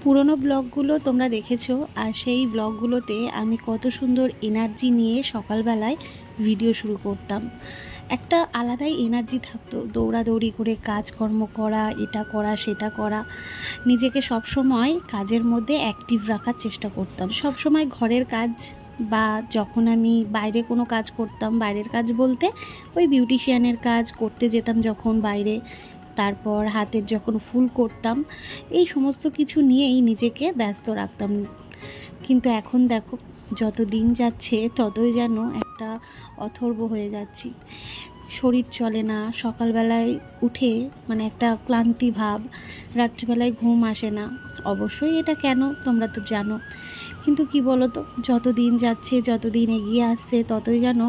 পুরনো ব্লগগুলো তোমরা দেখেছো, আর সেই ব্লগগুলোতে আমি কত সুন্দর এনার্জি নিয়ে সকালবেলায় ভিডিও শুরু করতাম। একটা আলাদাই এনার্জি থাকতো, দৌড়াদৌড়ি করে কাজকর্ম করা, এটা করা সেটা করা, নিজেকে সবসময় কাজের মধ্যে অ্যাক্টিভ রাখার চেষ্টা করতাম। সবসময় ঘরের কাজ বা যখন আমি বাইরে কোনো কাজ করতাম, বাইরের কাজ বলতে ওই বিউটিশিয়ানের কাজ করতে যেতাম যখন বাইরে, তারপর হাতের যখন ফুল করতাম, এই সমস্ত কিছু নিয়েই নিজেকে ব্যস্ত রাখতাম। কিন্তু এখন দেখো, যত দিন যাচ্ছে ততই যেন একটা অথর্ব হয়ে যাচ্ছি। শরীর চলে না, সকালবেলায় উঠে মানে একটা ক্লান্তি ভাব, রাত্রিবেলায় ঘুম আসে না। অবশ্যই এটা কেন তোমরা তো জানো, কিন্তু কি বলো তো, যত দিন যাচ্ছে, যত দিন এগিয়ে আসছে, ততই যেন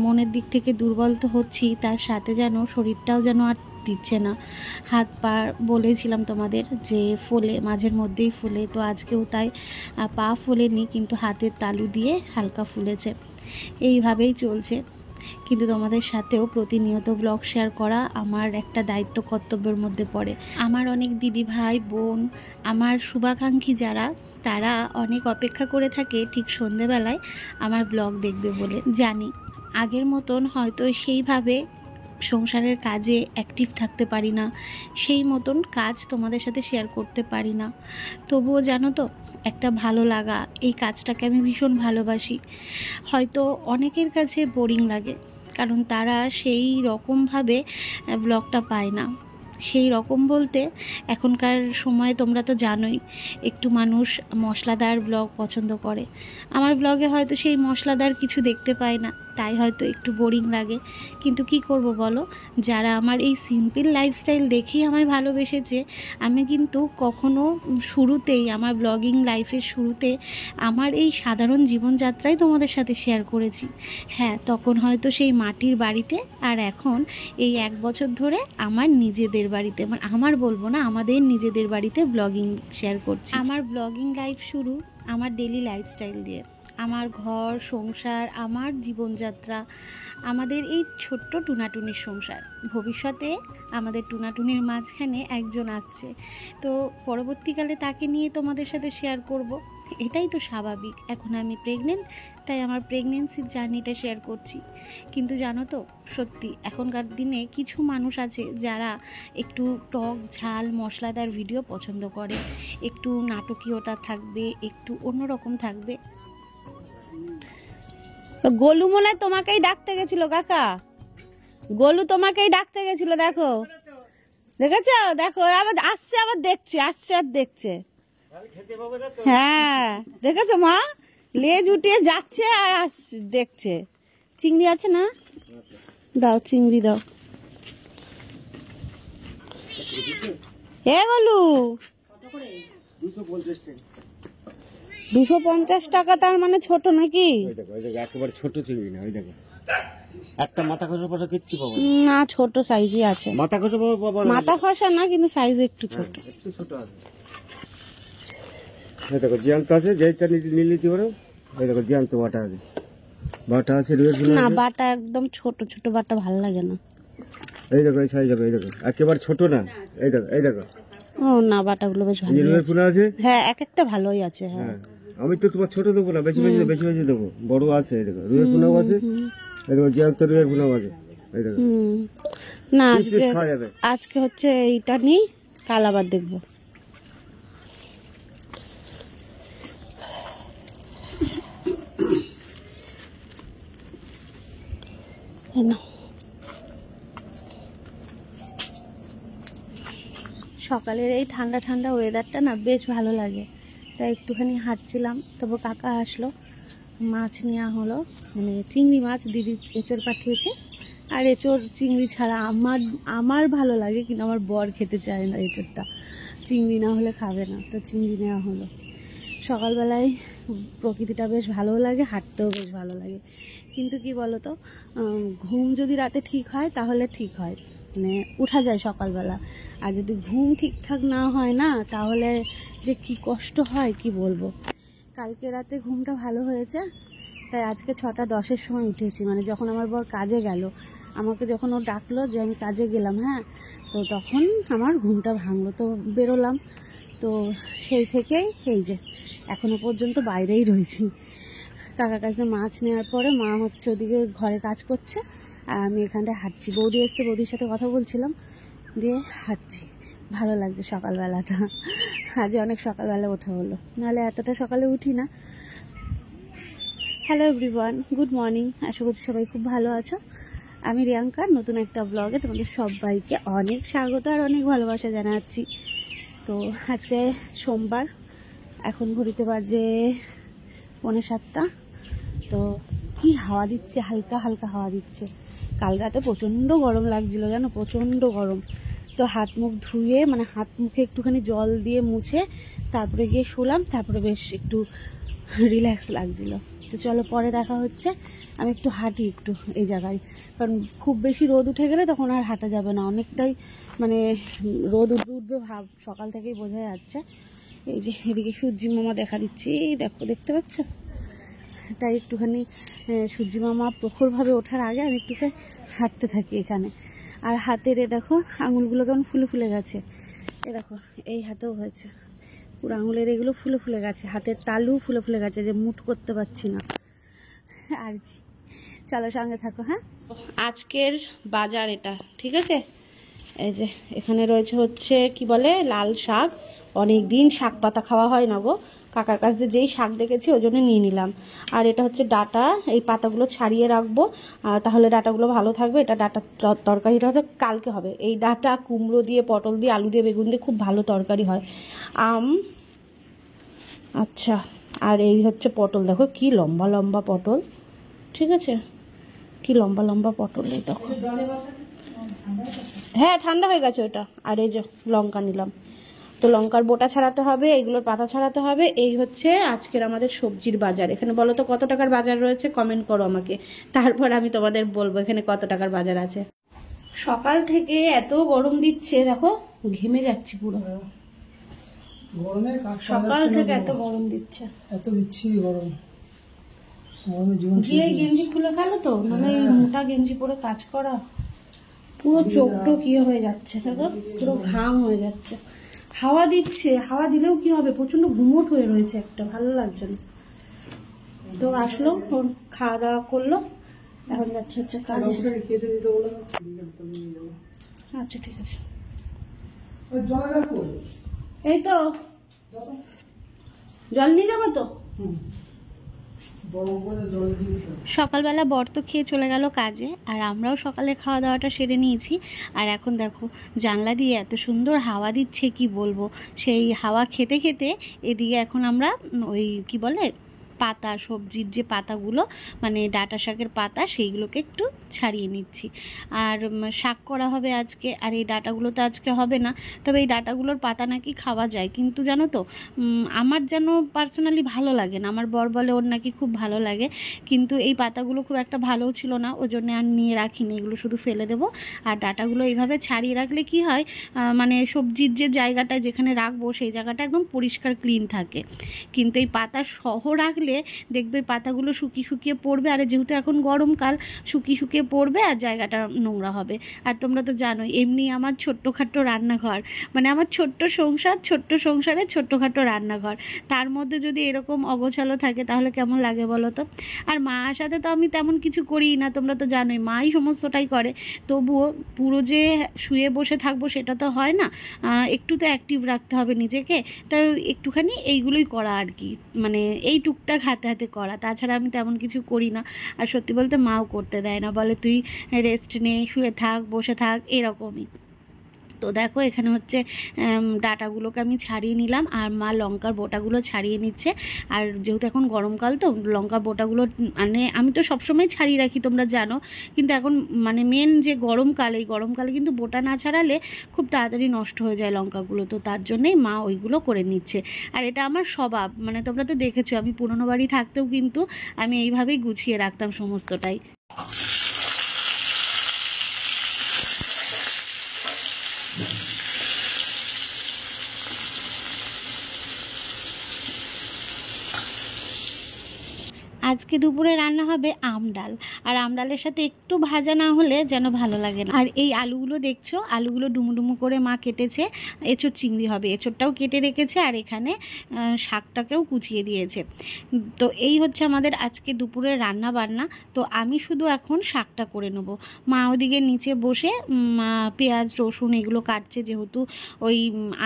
মনের দিক থেকে দুর্বল তো হচ্ছি, তার সাথে যেন শরীরটাও যেন আর দিচ্ছে না। হাত পা বলেছিলাম তোমাদের যে ফোলে, মাঝের মধ্যেই ফোলে, তো আজকেও তাই। পা ফোলেনি, কিন্তু হাতের তালু দিয়ে হালকা ফুলেছে। এইভাবেই চলছে। কিন্তু তোমাদের সাথেও প্রতিনিয়ত ব্লগ শেয়ার করা আমার একটা দায়িত্ব, কর্তব্যের মধ্যে পড়ে। আমার অনেক দিদি ভাই বোন, আমার শুভাকাঙ্ক্ষী যারা, তারা অনেক অপেক্ষা করে থাকে ঠিক সন্ধেবেলায় আমার ব্লগ দেখবে বলে। জানি আগের মতন হয়তো সেইভাবে সংসারের কাজে অ্যাক্টিভ থাকতে পারি না, সেই মতন কাজ তোমাদের সাথে শেয়ার করতে পারি না। তবুও জানো তো, একটা ভালো লাগা, এই কাজটাকে আমি ভীষণ ভালোবাসি। হয়তো অনেকের কাছে বোরিং লাগে, কারণ তারা সেই রকমভাবে ব্লগটা পায় না। সেই রকম বলতে এখনকার সময়ে তোমরা তো জানোই, একটু মানুষ মশলাদার ব্লগ পছন্দ করে। আমার ব্লগে হয়তো সেই মশলাদার কিছু দেখতে পায় না, তাই হয়তো একটু বোরিং লাগে। কিন্তু কি করব বলো, যারা আমার এই সিম্পল লাইফস্টাইল দেখেই আমায় ভালোবেসেছে, আমি কিন্তু কখনো শুরুতেই, আমার ব্লগিং লাইফের শুরুতে আমার এই সাধারণ জীবনযাত্রাই তোমাদের সাথে শেয়ার করেছি। হ্যাঁ, তখন হয়তো সেই মাটির বাড়িতে, আর এখন এই 1 বছর ধরে আমার নিজেদের বাড়িতে, মানে আমার বলবো না, আমাদের নিজেদের বাড়িতে ব্লগিং শেয়ার করছি। আমার ব্লগিং লাইফ শুরু আমার ডেলি লাইফস্টাইল দিয়ে। আমার ঘর সংসার, আমার জীবনযাত্রা, আমাদের এই ছোট্ট টুনাটুনির সংসার। ভবিষ্যতে আমাদের টুনাটুনির মাঝখানে একজন আসছে, তো পরবর্তীকালে তাকে নিয়ে তোমাদের সাথে শেয়ার করব। এটাই তো স্বাভাবিক। এখন আমি প্রেগনেন্ট, তাই আমার প্রেগনেন্সির জার্নিটা শেয়ার করছি। কিন্তু জানো তো, সত্যি এখনকার দিনে কিছু মানুষ আছে যারা একটু টক ঝাল মশলাদার ভিডিও পছন্দ করে, একটু নাটকীয়তা থাকবে, একটু অন্যরকম থাকবে। গোলু মনে হয় তোমাকেই ডাকতে গেছিল কাকা, গোলু তোমাকেই ডাকতে গেছিল। দেখো, দেখেছ, দেখো আবার আসছে, আবার দেখছে, আসছে আর দেখছে। হ্যাঁ দেখেছো মা, লেজ উঠিয়ে যাচ্ছে আর আসছে, দেখছে। চিংড়ি আছে না? দাও চিংড়ি দাও। এ গোলু, 250 টাকা, তার মানে ছোট নাকি? একেবারে ছোট চিংড়ি না, ওই দেখো একটা মাথা খসা ফসা কিচ্ছু পাবো না, ছোট সাইজই আছে। মাথা খসা পাবো, মাথা খসা না, কিন্তু সাইজ একটু ছোট, একটু ছোট আছে। এই দেখো জ্যান্ত আছে, যেটা নিতে পারো। এই দেখো জ্যান্ত বাটা আছে, বাটা আছে, না বাটা একদম ছোট ছোট বাটা ভালো লাগে না। এই দেখো এই সাইজ হবে, এই দেখো একেবারে ছোট না, এই দেখো, এই দেখো। ও না, বাটাগুলো বেশ ভালো আছে। হ্যাঁ, এক একটা ভালোই আছে। হ্যাঁ, আমি তো তোমার ছোট দেবো না, বেশি বেশি বেশি বেশি দেবো। বড় আছে, এই দেখো রুইয়ের পোনাও আছে, এই দেখো জ্যান্ত রুইয়ের পোনাও আছে, এই দেখো। না আজকে হচ্ছে এইটা নেই, কাল আবার দেখবো। সকালের এই ঠান্ডা ঠান্ডা ওয়েদারটা না বেশ ভালো লাগে, তাই একটুখানি হাঁটছিলাম। তবু কাকা আসলো, মাছ নেওয়া হলো, মানে চিংড়ি মাছ। দিদি এঁচড় পাঠিয়েছে, আর এঁচড় চিংড়ি ছাড়া আমার ভালো লাগে, কিন্তু আমার বর খেতে চায় না এঁচড়টা, চিংড়ি না হলে খাবে না, তো চিংড়ি নেওয়া হলো। সকালবেলায় প্রকৃতিটা বেশ ভালো লাগে, হাঁটতেও বেশ ভালো লাগে। কিন্তু কি বলো তো, ঘুম যদি রাতে ঠিক হয় তাহলে ঠিক হয়, মানে উঠা যায় সকালবেলা। আর যদি ঘুম ঠিকঠাক না হয় না, তাহলে যে কি কষ্ট হয় কি বলবো। কালকে রাতে ঘুমটা ভালো হয়েছে, তাই আজকে 6:10-এর সময় উঠেছি, মানে যখন আমার বর কাজে গেল। আমাকে যখন ও ডাকলো যে আমি কাজে গেলাম, হ্যাঁ, তো তখন আমার ঘুমটা ভাঙলো। তো বেরোলাম, তো সেই থেকেই এই যে এখনো পর্যন্ত বাইরেই রয়েছি। কাকার কাছে মাছ নেওয়ার পরে মা হচ্ছে ওদিকে ঘরে কাজ করছে আর আমি এখানটায় হাঁটছি। বৌদি এসছে, বৌদির সাথে কথা বলছিলাম, দিয়ে হাঁটছি। ভালো লাগছে সকালবেলাটা, আজ অনেক সকালবেলা ওঠা হলো, নাহলে এতটা সকালে উঠি না। Hello everyone, good morning. আশা করছি সবাই খুব ভালো আছো। আমি রিয়াঙ্কা, নতুন একটা ব্লগে তোমাদের সবাইকে অনেক স্বাগত আর অনেক ভালোবাসা জানাচ্ছি। তো আজকে সোমবার, এখন ঘড়িতে বাজে 6:45। তো কি হাওয়া দিচ্ছে, হালকা হালকা হাওয়া দিচ্ছে। কাল রাতে প্রচণ্ড গরম লাগছিল, জানো, প্রচণ্ড গরম। তো হাত মুখ ধুয়ে, মানে হাত মুখে একটুখানি জল দিয়ে মুছে তারপরে গিয়ে শুলাম, তারপরে বেশ একটু রিল্যাক্স লাগছিল। তো চলো পরে দেখা হচ্ছে। আমি একটু হাঁটি একটু এই জায়গায়, কারণ খুব বেশি রোদ উঠে গেলে তখন আর হাঁটা যাবে না, অনেকটাই মানে রোদ উঠবে ভাব, সকাল থেকেই বোঝা যাচ্ছে। এই যে এদিকে সূর্যি মামা দেখা দিচ্ছে, এই দেখো, দেখতে পাচ্ছ? তাই একটুখানি সূর্যি মামা প্রখরভাবে ওঠার আগে আমি একটুখানি হাঁটতে থাকি এখানে। আর হাতের এ দেখো আঙুলগুলো কেমন ফুলে ফুলে গেছে, এ দেখো এই হাতেও হয়েছে, পুরো আঙুলের এগুলো ফুলে ফুলে গেছে, হাতের তালু ফুলে ফুলে গেছে, যে মুঠ করতে পারছি না আর কি। চলো সঙ্গে থাকো। হ্যাঁ, আজকের বাজার এটা, ঠিক আছে? এই যে এখানে রয়েছে হচ্ছে কি বলে, লাল শাক। অনেক দিন শাক পাতা খাওয়া হয় না গো, কাকার কাছে যেই শাক দেখেছি ওই জন্য নিয়ে নিলাম। আর এটা হচ্ছে ডাটা, এই পাতাগুলো ছাড়িয়ে রাখবো, তাহলে ডাটাগুলো ভালো থাকবে। এটা ডাটা তরকারিটা হয়তো কালকে হবে। এই ডাটা কুমড়ো দিয়ে, পটল দিয়ে, আলু দিয়ে, বেগুন দিয়ে খুব ভালো তরকারি হয়। আচ্ছা, আর এই হচ্ছে পটল, দেখো কি লম্বা লম্বা পটল, ঠিক আছে? কি লম্বা লম্বা পটল, এই দেখো। হ্যাঁ, ঠান্ডা হয়ে গেছে ওটা। আর এই যে লঙ্কা নিলাম, তো লঙ্কার বোটা ছাড়াতে হবে, এগুলোর পাতা ছাড়াতে হবে। এই হচ্ছে আজকের আমাদের সবজির বাজার। এখানে বলো তো কত টাকার বাজার রয়েছে, কমেন্ট করো আমাকে, তারপর আমি তোমাদের বলবো এখানে কত টাকার বাজার আছে। সকাল থেকে এত গরম দিচ্ছে, দেখো ঘেমে যাচ্ছি পুরো, সকাল থেকে এত গরম দিচ্ছে, এত বিচ্ছিরি গরম, গরমে জীবন শেষ গিয়ে হয়ে গেঞ্জি খুলে গেল তো, মানে এই মোটা গেঞ্জি পরে কাজ করা, পুরো চোখ টোক ইয়ে হয়ে যাচ্ছে, দেখো পুরো ঘাম হয়ে যাচ্ছে। হাওয়া দিচ্ছে, হাওয়া দিলেও কি হবে, প্রচন্ড ঘুমোট হয়ে রয়েছে একটা, ভালো লাগছে না। তো আসলো, ওর খাওয়া দাওয়া করলো, এখন যাচ্ছে হচ্ছে কাজে। যাচ্ছে। কেসে দিতে বলো। আচ্ছা ঠিক আছে, ওই জলে রাখো। এই তো জল নিয়ে যাবো তো। বরফ করে জল দিয়ে সকালবেলা বর তো খেয়ে চলে গেল কাজে, আর আমরাও সকালে খাওয়া দাওয়াটা সেরে নিয়েছি। আর এখন দেখো জানলা দিয়ে এত সুন্দর হাওয়া দিচ্ছে, কি বলবো। সেই হাওয়া খেতে খেতে এদিকে এখন আমরা ওই কি বলে, পাতা, সবজির যে পাতাগুলো, মানে ডাঁটা শাকের পাতা, সেইগুলোকে একটু ছাড়িয়ে নিচ্ছি। আর শাক করা হবে আজকে। আর এই ডাঁটাগুলো তো আজকে হবে না, তবে এই ডাঁটাগুলোর পাতা নাকি খাওয়া যায়, কিন্তু জানো তো আমার যেন পার্সোনালি ভালো লাগে না। আমার বর বলে ওর নাকি খুব ভালো লাগে, কিন্তু এই পাতাগুলো খুব একটা ভালোও ছিল না, ওই জন্য আর নিয়ে রাখিনি, এগুলো শুধু ফেলে দেবো। আর ডাঁটাগুলো এইভাবে ছাড়িয়ে রাখলে কি হয়, মানে সবজির যে জায়গাটা যেখানে রাখবো সেই জায়গাটা একদম পরিষ্কার ক্লিন থাকে। কিন্তু এই পাতা সহ রাখলে দেখবে পাতাগুলো শুকিয়ে শুকিয়ে পড়বে, আর যেহেতু এখন গরমকাল, শুকিয়ে শুকিয়ে পড়বে আর জায়গাটা নোংরা হবে। আর তোমরা তো জানোই এমনি আমার ছোট্টখাট্টো রান্নাঘর, মানে আমার ছোট্ট সংসার, ছোট্ট সংসারে ছোট্টখাট্টো রান্নাঘর, তার মধ্যে যদি এরকম অগোছালো থাকে তাহলে কেমন লাগে বলো তো। আর মার সাথে তো আমি তেমন কিছু করি না, তোমরা তো জানোই মাই সমস্তটাই করে। তবুও পুরো যে শুয়ে বসে থাকবো সেটা তো হয় না, একটু তো অ্যাক্টিভ রাখতে হবে নিজেকে। তাই একটুখানি এইগুলোই করা আর কি, মানে এই টুকটাক হাতে হাতে করা, তাছাড়া আমি তেমন কিছু করি না। আর সত্যি বলতে মাও করতে দেয় না, বলে তুই রেস্ট নে, শুয়ে থাক, বসে থাক, এরকমই। তো দেখো এখানে হচ্ছে ডাঁটাগুলোকে আমি ছাড়িয়ে নিলাম, আর মা লঙ্কার বোটাগুলো ছাড়িয়ে নিচ্ছে। আর যেহেতু এখন গরমকাল, তো লঙ্কার বোটাগুলো মানে আমি তো সবসময় ছাড়িয়ে রাখি, তোমরা জানো, কিন্তু এখন মানে মেন যে গরমকাল, এই গরমকালে কিন্তু বোটা না ছাড়ালে খুব তাড়াতাড়ি নষ্ট হয়ে যায় লঙ্কাগুলো, তো তার জন্যেই মা ওইগুলো করে নিচ্ছে। আর এটা আমার স্বভাব, মানে তোমরা তো দেখেছো আমি পুরনো বাড়ি থাকতেও কিন্তু আমি এইভাবেই গুছিয়ে রাখতাম সমস্তটাই। আজ আজকে দুপুরে রান্না হবে আম ডাল, আর আম ডালের সাথে একটু ভাজা না হলে যেন ভালো লাগে না। আর এই আলুগুলো দেখছো, আলুগুলো ডুমু ডুমু করে মা কেটেছে। এঁচোড় চিংড়ি হবে, এঁচোড়টাও কেটে রেখেছে, আর এখানে শাকটাকেও কুচিয়ে দিয়েছে। তো এই হচ্ছে আমাদের আজকে দুপুরের রান্না বান্না। তো আমি শুধু এখন শাকটা করে নেবো। মা ওদিকে নিচে বসে পেঁয়াজ রসুন এগুলো কাটছে, যেহেতু ওই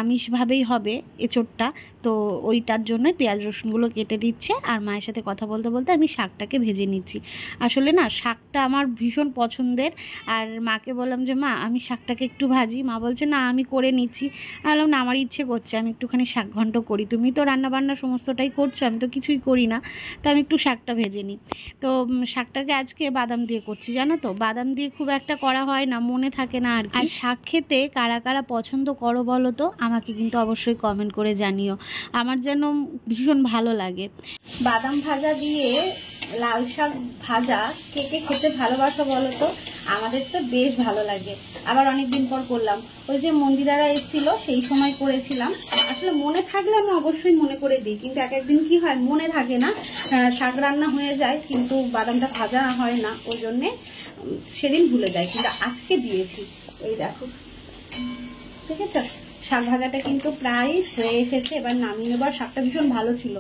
আমিষভাবেই হবে এঁচোড়টা, তো ওইটার জন্য পেঁয়াজ রসুনগুলো কেটে দিচ্ছে। আর মায়ের সাথে কথা বলতে বলতে আমি শাকটাকে ভেজে নিচ্ছি। আসলে না, শাকটা আমার ভীষণ পছন্দের। আর মাকে বললাম যে মা আমি শাকটাকে একটু ভাজি। মা বলছে না আমি করে নিচ্ছি। আমি বললাম না, আমার ইচ্ছে করছে আমি একটুখানি শাক ঘন্ট করি, তুমি তো রান্নাবান্না সমস্তটাই করছো, আমি তো কিছুই করি না, তো আমি একটু শাকটা ভেজে নিই। তো শাকটাকে আজকে বাদাম দিয়ে করছি, জানো তো, বাদাম দিয়ে খুব একটা করা হয় না, মনে থাকে না আর কি। আর শাক খেতে কারা কারা পছন্দ করো বলো তো, আমাকে কিন্তু অবশ্যই কমেন্ট করে জানিও, আমার যেন ভীষণ ভালো লাগে। বাদাম ভাজা দিয়ে লাল শাক ভাজা কে কে খেতে ভালোবাসো বলো তো, আমাদের তো বেশ ভালো লাগে। আবার অনেকদিন পর করলাম, ওই যে মন্দিরারা এসেছিল সেই সময় করেছিলাম। আসলে মনে থাকলে আমি অবশ্যই মনে করে দিই, কিন্তু এক একদিন কি হয় মনে থাকে না, শাক রান্না হয়ে যায় কিন্তু বাদামটা ভাজা হয় না, ওই জন্যে সেদিন ভুলে যায়। কিন্তু আজকে দিয়েছি, এই দেখো, ঠিক আছে। শাক ভাজাটা কিন্তু প্রায় হয়ে এসেছে, এবার নামিয়ে নেবার। শাকটা ভীষণ ভালো ছিল,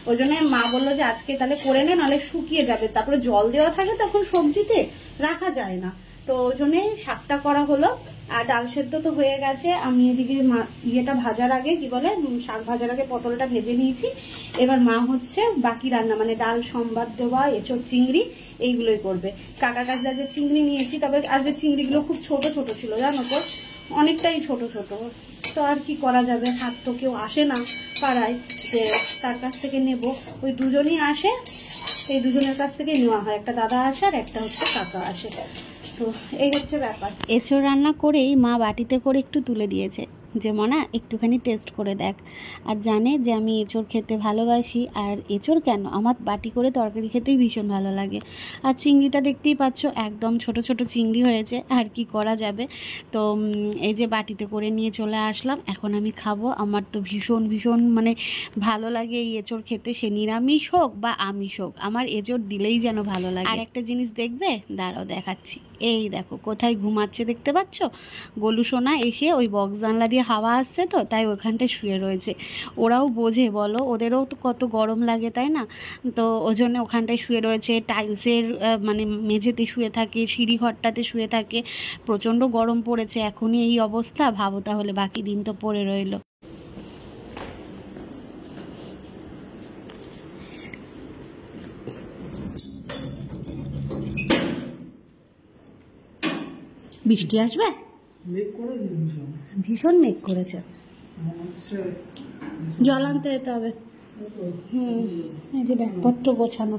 ওই জন্য মা বললো যে আজকে তাহলে করে নে, নাহলে শুকিয়ে যাবে, তারপরে জল দেওয়া থাকে তখন সবজিতে রাখা যায় না, তো ওই জন্য শাকটা করা হলো। আর ডাল সেদ্ধ তো হয়ে গেছে, আমি এদিকে ইয়েটা ভাজার আগে কি বলে শাক ভাজার আগে পটলটা ভেজে নিয়েছি। এবার মা হচ্ছে বাকি রান্না মানে ডাল সম্বাদ দেওয়া এঁচোড় চিংড়ি এইগুলোই করবে। কাকা কাছে যে চিংড়ি নিয়েছি, তবে আজকে চিংড়িগুলো খুব ছোট ছোট ছিল জানো তো, অনেকটাই ছোট ছোট, তো আর কি করা যাবে, হাত তো কেউ আসে না পাড়ায় যে তার কাছ থেকে নেব, ওই দুজনই আসে, এই দুজনের কাছ থেকে নেওয়া হয়, একটা দাদা আসে আর একটা হচ্ছে কাকা আসে। তো এই হচ্ছে ব্যাপার। এঁচোড় রান্না করেই মা বাটিতে করে একটু তুলে দিয়েছে যে মনা একটুখানি টেস্ট করে দেখ, আর জানে যে আমি এঁচোড় খেতে ভালোবাসি, আর এঁচোড় কেন আমার বাটি করে তরকারি খেতেই ভীষণ ভালো লাগে। আর চিংড়িটা দেখতেই পাচ্ছ একদম ছোট ছোট চিংড়ি হয়েছে, আর কি করা যাবে। তো এই যে বাটিতে করে নিয়ে চলে আসলাম, এখন আমি খাবো। আমার তো ভীষণ ভীষণ মানে ভালো লাগে এই এঁচোড় খেতে, সে নিরামিষ হোক বা আমিষ হোক, আমার এঁচোড় দিলেই যেন ভালো লাগে। আর একটা জিনিস দেখবে, দাঁড়াও দেখাচ্ছি, এই দেখো কোথায় ঘুমাচ্ছে দেখতে পাচ্ছ, গোলু সোনা এসে ওই বক্স জানলা দিয়ে হাওয়া আসছে তো তাই ওখানটায় শুয়ে রয়েছে। ওরাও বোঝে বলো, ওদেরও তো কত গরম লাগে তাই না, তো ওই জন্য ওখানটায় শুয়ে রয়েছে। টাইলসের মানে মেঝেতে শুয়ে থাকে, সিঁড়ি ঘরটাতে শুয়ে থাকে, প্রচণ্ড গরম পড়েছে, এখনই এই অবস্থা, ভাবো তাহলে বাকি দিন তো পড়ে রইল। বৃষ্টি আসবে, মেঘ করে ভীষণ মেঘ করেছে, জল আনতে যেতে হবে। এই যে ব্যাগপত্র গোছানো,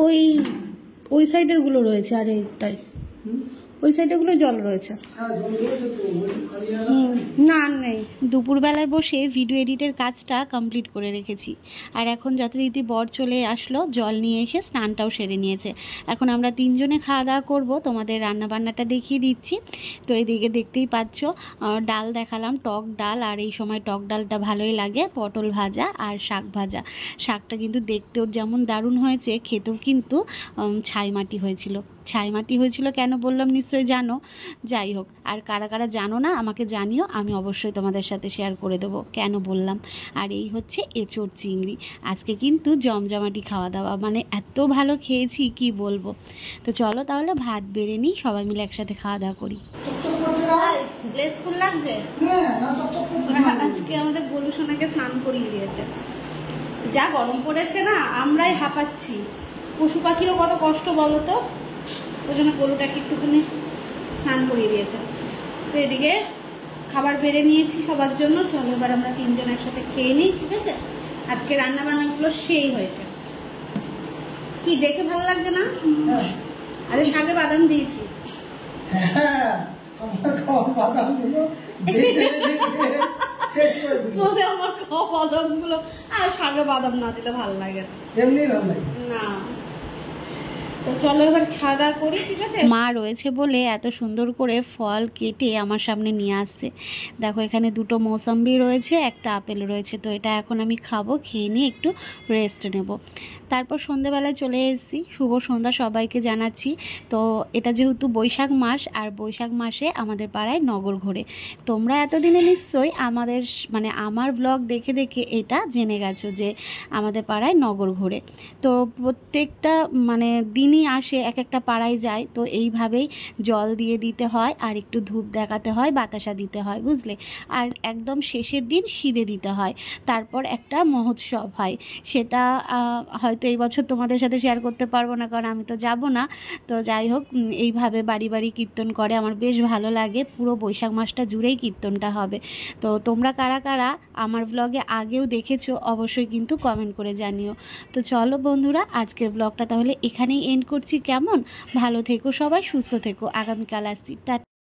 ওই ওই সাইডের গুলো রয়েছে, আর এইটাই ওই সাইডে গুলো জল রয়েছে। না নেই, দুপুরবেলায় বসে ভিডিও এডিটের কাজটা কমপ্লিট করে রেখেছি, আর এখন যথারীতি বর চলে আসলো, জল নিয়ে এসে স্নানটাও সেরে নিয়েছে। এখন আমরা তিনজনে খাওয়া দাওয়া করবো, তোমাদের রান্নাবান্নাটা দেখিয়ে দিচ্ছি। তো এদিকে দেখতেই পাচ্ছ ডাল দেখালাম, টক ডাল, আর এই সময় টক ডালটা ভালোই লাগে, পটল ভাজা আর শাক ভাজা। শাকটা কিন্তু দেখতেও যেমন দারুণ হয়েছে, খেতেও কিন্তু ছাইমাটি হয়েছিল। ছাইমাটি হয়েছিল কেন বললাম নিশ্চয়ই জানো, যাই হোক, আর কারা কারা জানো না আমাকে জানিও, আমি অবশ্যই তোমাদের সাথে শেয়ার করে দেবো কেন বললাম। আর এই হচ্ছে এঁচোড় চিংড়ি, আজকে কিন্তু জমজমাটি খাওয়া দাওয়া, মানে এত ভালো খেয়েছি কি বলবো। তো চলো তাহলে ভাত বেড়ে নিই, সবাই মিলে একসাথে খাওয়া দাওয়া করি। ড্রেস ফুল লাগছে, আজকে আমাদের গোলু সোনাকে স্নান করিয়ে দিয়েছে, যা গরম পড়েছে না, আমরাই হাঁপাচ্ছি, পশু পাখিরও কত কষ্ট বলো তো, ওই জন্য গরুটাকে একটুখানি স্নান করিয়ে দিয়েছে। তো এদিকে খাবার বেড়ে নিয়েছি সবার জন্য, চলো এবার আমরা তিনজন একসাথে খেয়ে নিই, ঠিক আছে। আজকে রান্না বান্নাগুলো সেই হয়েছে, কি দেখে ভালো লাগছে না? আরে শাকে বাদাম দিয়েছি, আমার খাওয়া বাদামগুলো আমার খাওয়া বাদামগুলো, আর শাকে বাদাম না দিলে ভালো লাগে এমনি ভালো লাগে না। তো চলো এবার খাওয়া দাওয়া করি, ঠিক আছে? মা রয়েছে বলে এত সুন্দর করে ফল কেটে আমার সামনে নিয়ে আসছে। দেখো এখানে দুটো মৌসম্বি রয়েছে, একটা আপেল রয়েছে। তো এটা এখন আমি খাবো, খেয়ে নিয়ে একটু রেস্ট নেব। তারপর সন্ধেবেলায় চলে এসেছি। শুভ সন্ধ্যা সবাইকে জানাচ্ছি। তো এটা যেহেতু বৈশাখ মাস, আর বৈশাখ মাসে আমাদের পাড়ায় নগর ঘোরে। তোমরা এতদিনে নিশ্চয়ই আমাদের মানে আমার ব্লগ দেখে দেখে এটা জেনে গেছো যে আমাদের পাড়ায় নগর ঘোরে। তো প্রত্যেকটা মানে দিনই আসে, এক একটা পাড়ায় যায়। তো এইভাবেই জল দিয়ে দিতে হয়, আর একটু ধূপ দেখাতে হয়, বাতাসা দিতে হয়, বুঝলে? আর একদম শেষের দিন সিঁদে দিতে হয়। তারপর একটা মহোৎসব হয়, সেটা হয়তো এই বছর তোমাদের সাথে শেয়ার করতে পারবো না, কারণ আমি তো যাব না। তো যাই হোক, এইভাবে বাড়ি বাড়ি কীর্তন করে, আমার বেশ ভালো লাগে। পুরো বৈশাখ মাসটা জুড়েই কীর্তনটা হবে। তো তোমরা কারা কারা আমার ব্লগে আগেও দেখেছো অবশ্যই কিন্তু কমেন্ট করে জানিও। তো চলো বন্ধুরা, আজকের ব্লগটা তাহলে এখানেই এন্ড করছি। কেমন? ভালো থেকো সবাই, সুস্থ থেকো। আগামীকাল আসছি। টাটা।